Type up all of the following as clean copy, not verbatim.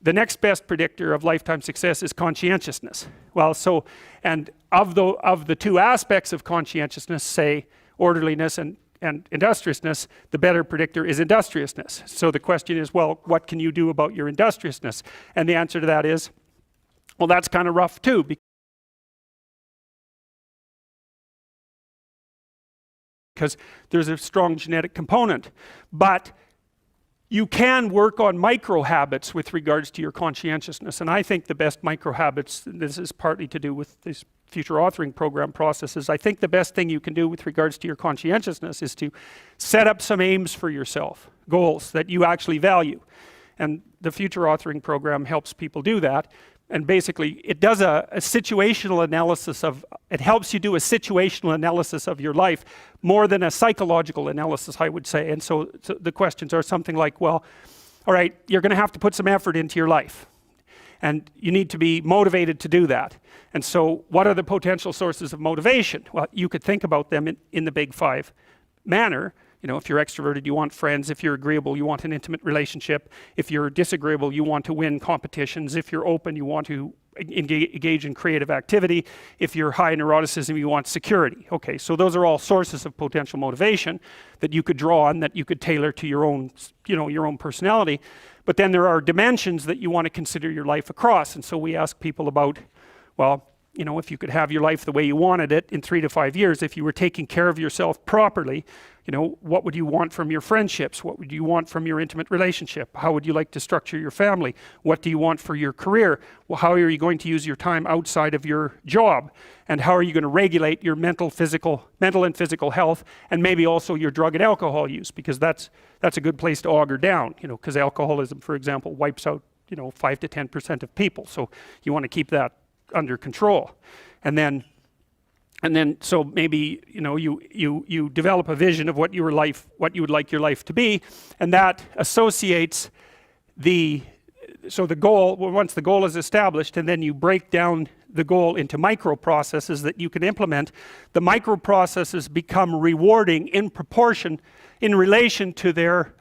the next best predictor of lifetime success is conscientiousness. Well, so, and of the two aspects of conscientiousness, say orderliness and industriousness, the better predictor is industriousness. So the question is, well, what can you do about your industriousness? And the answer to that is, well, that's kind of rough too, because there's a strong genetic component. But you can work on micro habits with regards to your conscientiousness. And I think the best micro habits, this is partly to do with this future authoring program processes, I think the best thing you can do with regards to your conscientiousness is to set up some aims for yourself, goals that you actually value. And the future authoring program helps people do that. And basically, it does a situational analysis of, it helps you do a situational analysis of your life more than a psychological analysis, I would say. And so the questions are something like, well, all right, you're going to have to put some effort into your life. And you need to be motivated to do that. And so what are the potential sources of motivation? Well, you could think about them in the big five manner. You know, if you're extroverted, you want friends. If you're agreeable, you want an intimate relationship. If you're disagreeable, you want to win competitions. If you're open, you want to engage in creative activity. If you're high in neuroticism, you want security. Okay, so those are all sources of potential motivation that you could draw on, that you could tailor to your own, you know, your own personality. But then there are dimensions that you want to consider your life across. And so we ask people about, well, you know, if you could have your life the way you wanted it in 3 to 5 years, if you were taking care of yourself properly, you know, what would you want from your friendships? What would you want from your intimate relationship? How would you like to structure your family? What do you want for your career? Well, how are you going to use your time outside of your job? And how are you going to regulate your mental and physical health, and maybe also your drug and alcohol use? Because that's a good place to auger down, you know, because alcoholism, for example, wipes out, you know, 5 to 10% of people. So you want to keep that under control. And then so maybe, you know, you develop a vision of what you would like your life to be, and that associates the goal. Well, once the goal is established, and then you break down the goal into micro processes that you can implement, the micro processes become rewarding in proportion, in relation to their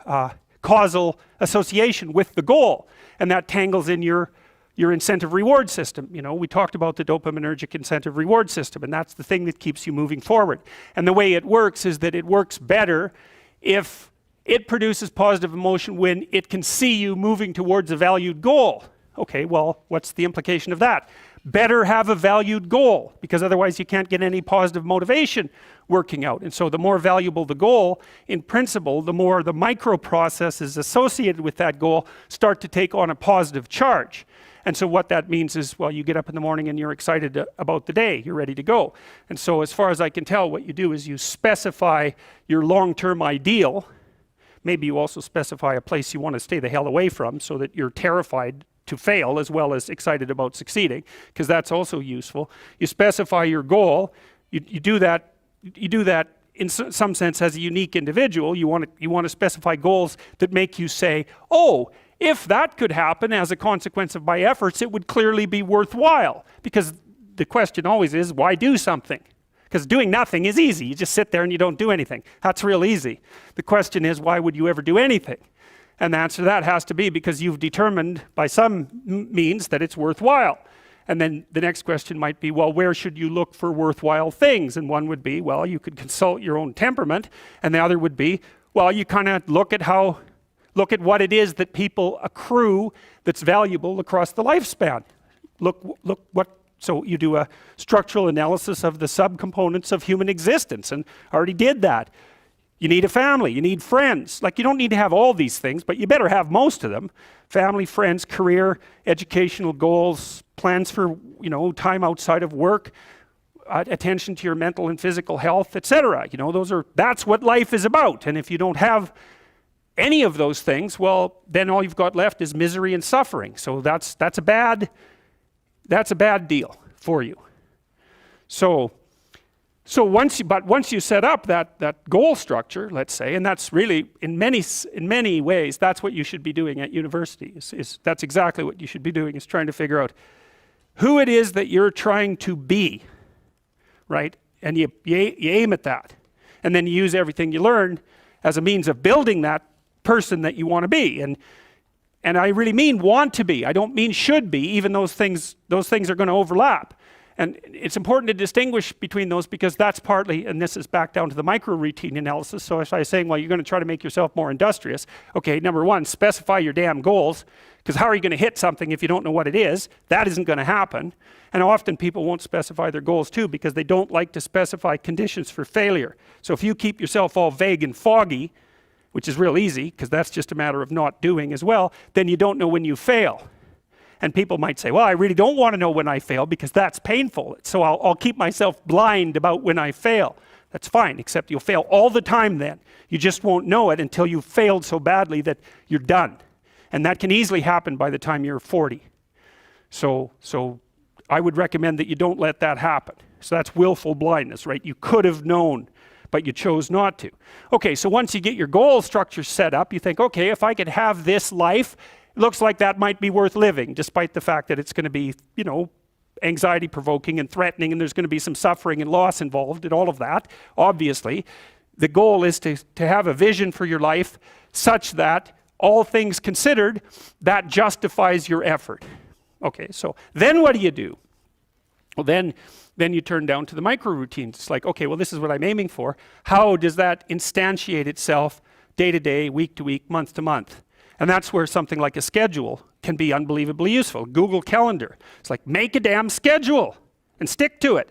causal association with the goal, and that tangles in your incentive reward system. You know, we talked about the dopaminergic incentive reward system, and that's the thing that keeps you moving forward. And the way it works is that it works better if it produces positive emotion when it can see you moving towards a valued goal. Okay, well, what's the implication of that? Better have a valued goal, because otherwise you can't get any positive motivation working out. And so the more valuable the goal, in principle, the more the micro processes associated with that goal start to take on a positive charge. And so what that means is, well, you get up in the morning and you're excited about the day, you're ready to go. And so as far as I can tell, what you do is you specify your long-term ideal. Maybe you also specify a place you want to stay the hell away from, so that you're terrified to fail as well as excited about succeeding, because that's also useful. You specify your goal. You do that in some sense as a unique individual. You want to specify goals that make you say, oh, if that could happen as a consequence of my efforts, it would clearly be worthwhile. Because the question always is, why do something? Because doing nothing is easy. You just sit there and you don't do anything. That's real easy. The question is, why would you ever do anything? And the answer to that has to be because you've determined by some means that it's worthwhile. And then the next question might be, well, where should you look for worthwhile things? And one would be, well, you could consult your own temperament. And the other would be, well, you kind of look at what it is that people accrue that's valuable across the lifespan. So you do a structural analysis of the subcomponents of human existence, and I already did that. You need a family, you need friends. Like, you don't need to have all these things, but you better have most of them. Family, friends, career, educational goals, plans for, you know, time outside of work, attention to your mental and physical health, etc. You know, that's what life is about. And if you don't have any of those things, well, then all you've got left is misery and suffering. So that's a bad deal for you. So once you set up that goal structure, let's say, and that's really in many ways that's what you should be doing at university. That's exactly what you should be doing, is trying to figure out who it is that you're trying to be, right? And you aim at that, and then you use everything you learn as a means of building that person that you want to be. And And I really mean want to be. I don't mean should be, even those things are going to overlap. And it's important to distinguish between those because that's partly, and this is back down to the micro routine analysis. So if I was saying, well, you're going to try to make yourself more industrious. Okay, number one, specify your damn goals, because how are you going to hit something if you don't know what it is? That isn't going to happen. And often people won't specify their goals too because they don't like to specify conditions for failure. So if you keep yourself all vague and foggy, which is real easy because that's just a matter of not doing as well, then you don't know when you fail. And people might say, well, I really don't want to know when I fail because that's painful. So I'll keep myself blind about when I fail. That's fine, except you'll fail all the time then. You just won't know it until you've failed so badly that you're done. And that can easily happen by the time you're 40. So I would recommend that you don't let that happen. So that's willful blindness, right? You could have known, but you chose not to. Okay, so once you get your goal structure set up, you think, okay, if I could have this life, it looks like that might be worth living, despite the fact that it's going to be, you know, anxiety provoking and threatening, and there's going to be some suffering and loss involved in all of that. Obviously, the goal is to have a vision for your life such that all things considered, that justifies your effort. Okay, so then what do? Well, then you turn down to the micro routines. It's like, okay, well, this is what I'm aiming for. How does that instantiate itself day to day, week to week, month to month? And that's where something like a schedule can be unbelievably useful. Google Calendar. It's like, make a damn schedule and stick to it.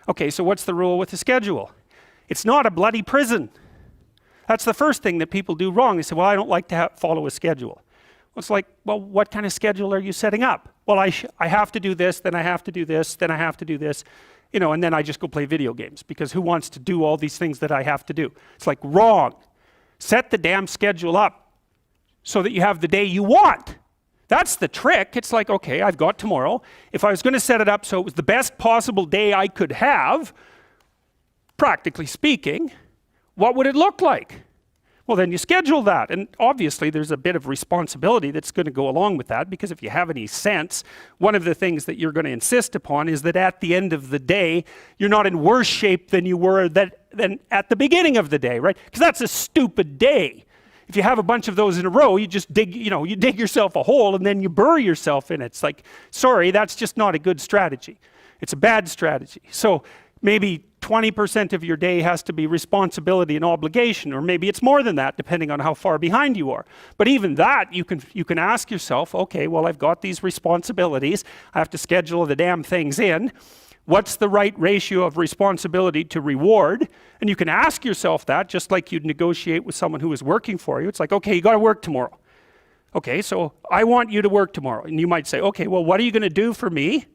Okay, so what's the rule with the schedule? It's not a bloody prison. That's the first thing that people do wrong. They say, well, I don't like to follow a schedule. Well, it's like, well, what kind of schedule are you setting up? Well, I have to do this, then I have to do this, then I have to do this, you know, and then I just go play video games because who wants to do all these things that I have to do? It's like, wrong. Set the damn schedule up so that you have the day you want. That's the trick. It's like, okay, I've got tomorrow. If I was going to set it up so it was the best possible day I could have, practically speaking, what would it look like? Well, then you schedule that. And obviously there's a bit of responsibility that's going to go along with that, because if you have any sense, one of the things that you're going to insist upon is that at the end of the day, you're not in worse shape than you were than at the beginning of the day, right? Because that's a stupid day. If you have a bunch of those in a row, you just dig yourself a hole and then you bury yourself in it. It's like, sorry, that's just not a good strategy. It's a bad strategy. So maybe 20% of your day has to be responsibility and obligation, or maybe it's more than that, depending on how far behind you are. But even that, you can ask yourself, okay, well, I've got these responsibilities. I have to schedule the damn things in. What's the right ratio of responsibility to reward? And you can ask yourself that just like you'd negotiate with someone who is working for you. It's like, okay, you got to work tomorrow. Okay, so I want you to work tomorrow. And you might say, okay, well, what are you going to do for me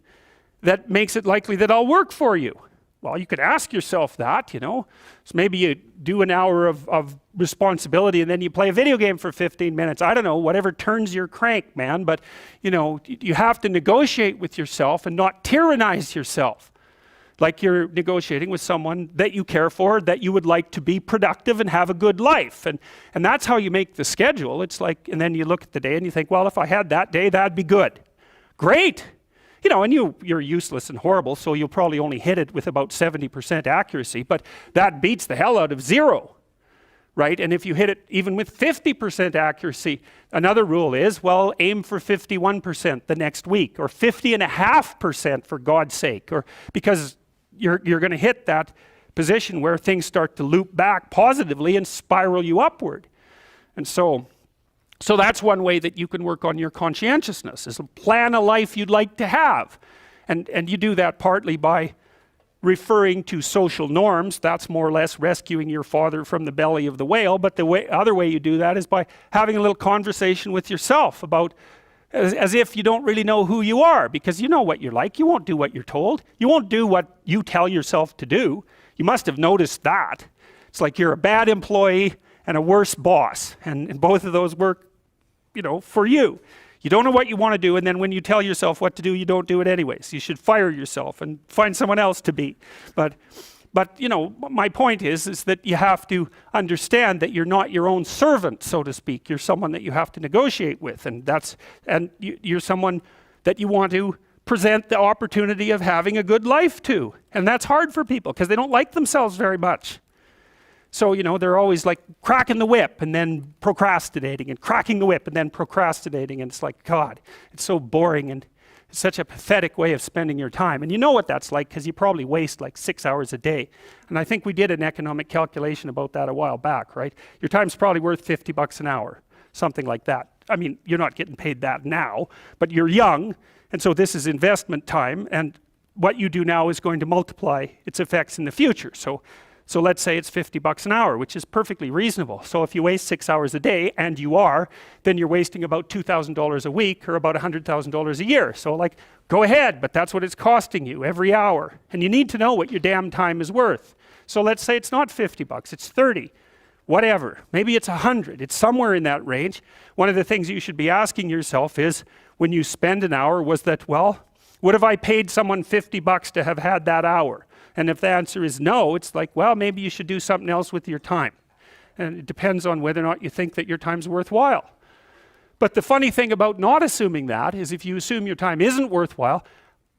that makes it likely that I'll work for you? Well, you could ask yourself that, you know. So maybe you do an hour of responsibility and then you play a video game for 15 minutes. I don't know, whatever turns your crank, man. But, you know, you have to negotiate with yourself and not tyrannize yourself. Like you're negotiating with someone that you care for, that you would like to be productive and have a good life. And that's how you make the schedule. It's like, and then you look at the day and you think, well, if I had that day, that'd be good. Great. You know, and you're useless and horrible, so you'll probably only hit it with about 70% accuracy, but that beats the hell out of 0, right? And if you hit it even with 50% accuracy, another rule is, well, aim for 51% the next week, or 50.5% for God's sake, or because you're going to hit that position where things start to loop back positively and spiral you upward. And so that's one way that you can work on your conscientiousness, is to plan a life you'd like to have. And you do that partly by referring to social norms. That's more or less rescuing your father from the belly of the whale. But the other way you do that is by having a little conversation with yourself about, as if you don't really know who you are, because you know what you're like. You won't do what you're told. You won't do what you tell yourself to do. You must have noticed that. It's like you're a bad employee and a worse boss. And both of those work, you know, for you. You don't know what you want to do, and then when you tell yourself what to do, you don't do it anyways. You should fire yourself and find someone else to be. But you know, my point is that you have to understand that you're not your own servant, so to speak. You're someone that you have to negotiate with, and you're someone that you want to present the opportunity of having a good life to. And that's hard for people because they don't like themselves very much. So, you know, they're always like cracking the whip and then procrastinating and cracking the whip and then procrastinating. And it's like, God, it's so boring and it's such a pathetic way of spending your time. And you know what that's like because you probably waste like 6 hours a day. And I think we did an economic calculation about that a while back, right? Your time's probably worth $50 an hour, something like that. I mean, you're not getting paid that now, but you're young. And so this is investment time. And what you do now is going to multiply its effects in the future. So let's say it's $50 an hour, which is perfectly reasonable. So if you waste 6 hours a day, and you are, then you're wasting about $2,000 a week or about $100,000 a year. So like, go ahead, but that's what it's costing you every hour. And you need to know what your damn time is worth. So let's say it's not $50, it's 30, whatever. Maybe it's 100, it's somewhere in that range. One of the things you should be asking yourself is, when you spend an hour, was that, well, would have I paid someone $50 to have had that hour? And if the answer is no, it's like, well, maybe you should do something else with your time. And it depends on whether or not you think that your time's worthwhile. But the funny thing about not assuming that is if you assume your time isn't worthwhile,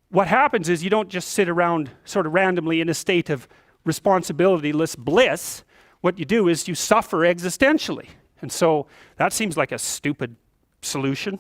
what happens is you don't just sit around sort of randomly in a state of responsibility-less bliss. What you do is you suffer existentially. And so that seems like a stupid solution.